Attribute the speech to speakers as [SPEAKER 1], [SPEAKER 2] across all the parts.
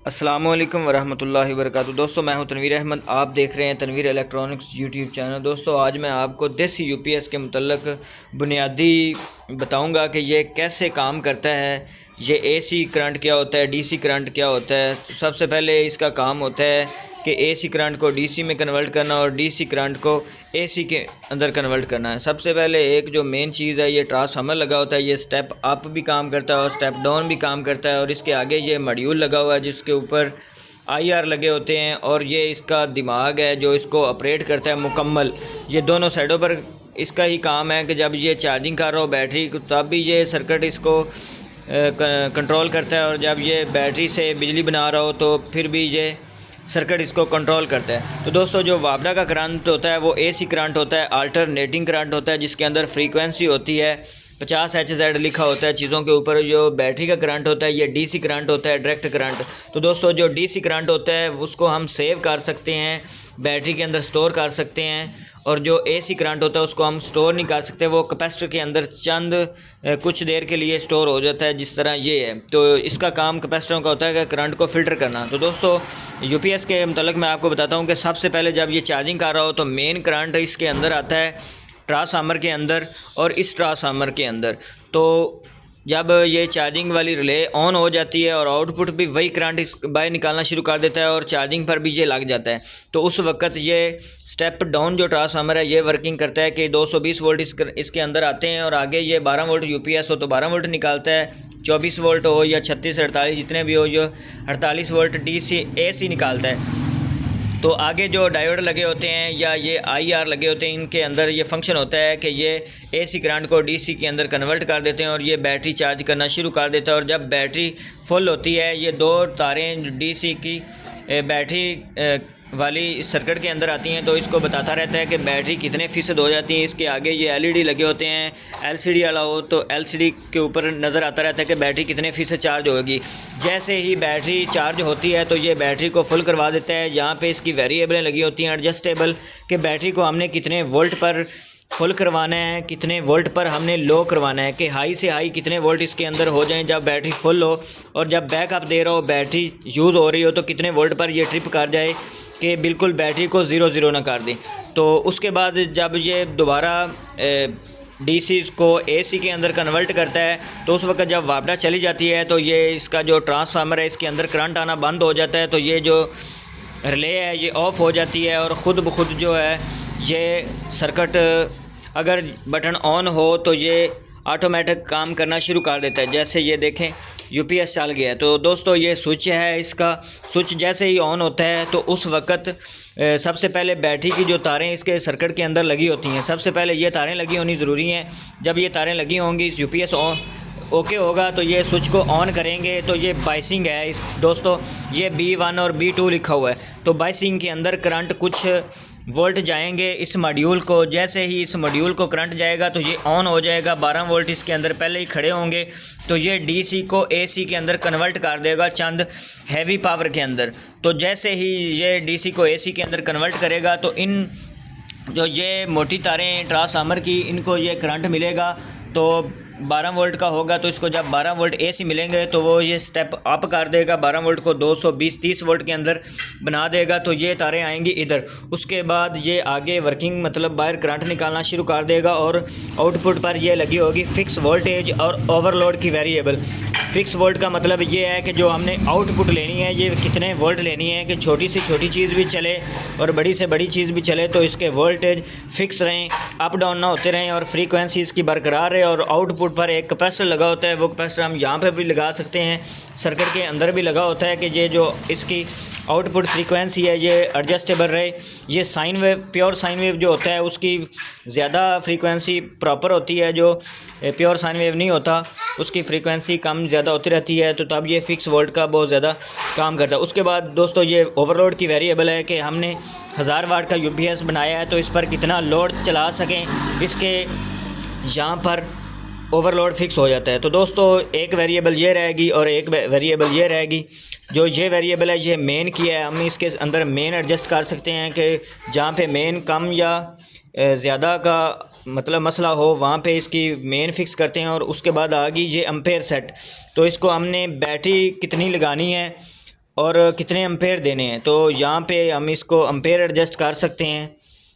[SPEAKER 1] अस्सलाम वालेकुम वरहमतुल्लाहि वबरकातुहू। दोस्तों मैं हूं तनवीर अहमद, आप देख रहे हैं तनवीर इलेक्ट्रॉनिक्स यूट्यूब चैनल। दोस्तों आज मैं आपको देसी यूपीएस के मुतल्लिक बुनियादी बताऊंगा कि ये कैसे काम करता है। ये एसी करंट क्या होता है, डीसी करंट क्या होता है। तो सबसे पहले इसका काम होता है कि एसी करंट को डीसी में कन्वर्ट करना और डीसी करंट को एसी के अंदर कन्वर्ट करना है। सबसे पहले एक जो मेन चीज़ है, ये ट्रांसफार्मर लगा होता है। ये स्टेप अप भी काम करता है और स्टेप डाउन भी काम करता है। और इसके आगे ये मॉड्यूल लगा हुआ है जिसके ऊपर आईआर लगे होते हैं और ये इसका दिमाग है जो इसको ऑपरेट करता है मुकम्मल। ये दोनों साइडों पर इसका ही काम है कि जब ये चार्जिंग कर रहा हो बैटरी को तब भी ये सर्किट इसको कंट्रोल करता है, और जब ये बैटरी से बिजली बना रहा हो तो फिर भी ये सर्किट इसको कंट्रोल करता है। तो दोस्तों जो वापडा का करंट होता है वो एसी करंट होता है, अल्टरनेटिंग करंट होता है, जिसके अंदर फ्रीक्वेंसी होती है 50 HZ लिखा होता है चीज़ों के ऊपर। जो बैटरी का करंट होता है ये डीसी करंट होता है, डायरेक्ट करंट। तो दोस्तों जो डीसी करंट होता है उसको हम सेव कर सकते हैं, बैटरी के अंदर स्टोर कर सकते हैं। और जो एसी करंट होता है उसको हम स्टोर नहीं कर सकते, वो कैपेसिटर के अंदर चंद कुछ देर के लिए स्टोर हो जाता है, जिस तरह ये है। तो इसका काम कैपेसिटरों का होता है कि करंट को फ़िल्टर करना। तो दोस्तों यूपीएस के मतलब मैं आपको बताता हूँ कि सबसे पहले जब ये चार्जिंग कर रहा हो तो मेन करंट इसके अंदर आता है ट्रांसफार्मर के अंदर और इस ट्रांसफार्मर के अंदर। तो जब ये चार्जिंग वाली रिले ऑन हो जाती है और आउटपुट भी वही करंट इस बाहर निकालना शुरू कर देता है और चार्जिंग पर भी ये लग जाता है। तो उस वक्त ये स्टेप डाउन जो ट्रांसफार्मर है ये वर्किंग करता है कि 220 वोल्ट इसके अंदर आते हैं और आगे ये 12 वोल्ट यूपीएस हो तो 12 वोल्ट निकालता है, 24 वोल्ट हो या 36 48 जितने भी हो, जो 48 वोल्ट डीसी एसी निकालता है। तो आगे जो डायोड लगे होते हैं या ये आईआर लगे होते हैं, इनके अंदर ये फंक्शन होता है कि ये एसी करंट को डीसी के अंदर कन्वर्ट कर देते हैं और ये बैटरी चार्ज करना शुरू कर देता है। और जब बैटरी फुल होती है, ये दो तारें डीसी की बैटरी वाली सर्किट के अंदर आती हैं तो इसको बताता रहता है कि बैटरी कितने फ़ीसद हो जाती है। इसके आगे ये एलईडी लगे होते हैं, एलसीडी वाला हो तो एलसीडी के ऊपर नज़र आता रहता है कि बैटरी कितने फ़ीसद चार्ज होगी। जैसे ही बैटरी चार्ज होती है तो ये बैटरी को फुल करवा देता है। यहाँ पे इसकी वेरिएबलें लगी होती हैं एडजस्टेबल, कि बैटरी को हमने कितने वोल्ट पर फुल करवाना है, कितने वोल्ट पर हमने लो करवाना है, कि हाई से हाई कितने वोल्ट इसके अंदर हो जाएं जब बैटरी फुल हो, और जब बैकअप दे रहा हो बैटरी यूज़ हो रही हो तो कितने वोल्ट पर ये ट्रिप कर जाए कि बिल्कुल बैटरी को ज़ीरो ना कर दें। तो उसके बाद जब ये दोबारा डीसी को एसी के अंदर कन्वर्ट करता है तो उस वक्त जब वापडा चली जाती है तो ये इसका जो ट्रांसफार्मर है इसके अंदर करंट आना बंद हो जाता है। तो ये जो रिले है ये ऑफ़ हो जाती है और ख़ुद ब खुद जो है ये सर्किट अगर बटन ऑन हो तो ये ऑटोमेटिक काम करना शुरू कर देता है। जैसे ये देखें यूपीएस चल गया है। तो दोस्तों ये स्विच है, इसका स्विच जैसे ही ऑन होता है तो उस वक्त सबसे पहले बैटरी की जो तारें इसके सर्किट के अंदर लगी होती हैं, सबसे पहले ये तारें लगी होनी ज़रूरी हैं। जब ये तारें लगी होंगी यूपीएस ऑन ओके होगा तो ये स्विच को ऑन करेंगे। तो ये बाइसिंग है इस दोस्तों, ये B1 और B2 लिखा हुआ है। तो बाइसिंग के अंदर करंट कुछ वोल्ट जाएंगे इस मॉड्यूल को। जैसे ही इस मॉड्यूल को करंट जाएगा तो ये ऑन हो जाएगा, 12 वोल्ट इसके अंदर पहले ही खड़े होंगे। तो ये डीसी को एसी के अंदर कन्वर्ट कर देगा चंद हैवी पावर के अंदर। तो जैसे ही ये डीसी को एसी के अंदर कन्वर्ट करेगा तो इन जो ये मोटी तारें ट्रांसफार्मर की इनको ये करंट मिलेगा तो 12 वोल्ट का होगा। तो इसको जब 12 वोल्ट एसी मिलेंगे तो वो ये स्टेप अप कर देगा, 12 वोल्ट को 220-30 वोल्ट के अंदर बना देगा। तो ये तारें आएंगी इधर। उसके बाद ये आगे वर्किंग मतलब बाहर करंट निकालना शुरू कर देगा और आउटपुट पर ये लगी होगी फिक्स वोल्टेज और ओवरलोड की वेरिएबल। फिक्स वोल्ट का मतलब ये है कि जो हमने आउटपुट लेनी है ये कितने वोल्ट लेनी है, कि छोटी से छोटी चीज़ भी चले और बड़ी से बड़ी चीज़ भी चले तो इसके वोल्टेज फिक्स रहें, अप डाउन ना होते रहें और फ्रीक्वेंसी इसकी बरकरार रहे। और आउटपुट पर एक कैपेसिटर लगा होता है, वो कैपेसिटर हम यहाँ पे भी लगा सकते हैं, सर्किट के अंदर भी लगा होता है कि ये जो इसकी आउटपुट फ्रीक्वेंसी है ये एडजस्टेबल रहे। ये sine wave, pure sine wave जो होता है उसकी ज़्यादा फ्रीक्वेंसी प्रॉपर होती है, जो प्योर साइन वेव नहीं होता उसकी फ्रीक्वेंसी कम ज़्यादा होती रहती है। तो तब ये फिक्स वोल्ट का बहुत ज़्यादा काम करता है। उसके बाद दोस्तों ये ओवरलोड की वेरिएबल है कि हमने 1000 वाट का यूपीएस बनाया है तो इस पर कितना लोड चला सकें, इसके यहाँ पर ओवरलोड फिक्स हो जाता है। तो दोस्तों एक वेरिएबल ये रहेगी और एक वेरिएबल ये रहेगी। जो ये वेरिएबल है ये मेन की है, हम इसके अंदर मेन एडजस्ट कर सकते हैं कि जहाँ पे मेन कम या ज़्यादा का मतलब मसला हो वहाँ पे इसकी मेन फिक्स करते हैं। और उसके बाद आ गई ये एम्पेयर सेट। तो इसको हमने बैटरी कितनी लगानी है और कितने एम्पेयर देने हैं। तो यहाँ पे हम इसको एम्पेयर एडजस्ट कर सकते हैं।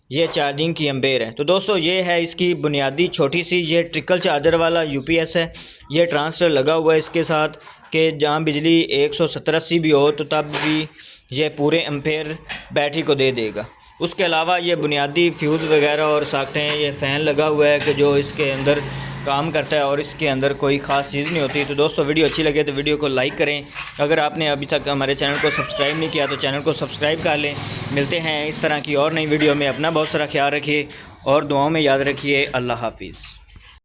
[SPEAKER 1] ये चार्जिंग की एम्पेयर है। तो दोस्तों ये है इसकी बुनियादी छोटी सी ये ट्रिकल चार्जर वाला यूपीएस है। ये ट्रांजिस्टर लगा हुआ है इसके साथ कि जहाँ बिजली 170-80 भी हो तो तब भी ये पूरे एम्पेयर बैटरी को दे देगा। उसके अलावा ये बुनियादी फ्यूज़ वगैरह और सॉकेट हैं। ये फ़ैन लगा हुआ है कि जो इसके अंदर काम करता है और इसके अंदर कोई ख़ास चीज़ नहीं होती। तो दोस्तों वीडियो अच्छी लगे तो वीडियो को लाइक करें। अगर आपने अभी तक हमारे चैनल को सब्सक्राइब नहीं किया तो चैनल को सब्सक्राइब कर लें। मिलते हैं इस तरह की और नई वीडियो में। अपना बहुत सारा ख्याल रखिए और दुआओं में याद रखिए। अल्लाह हाफिज़।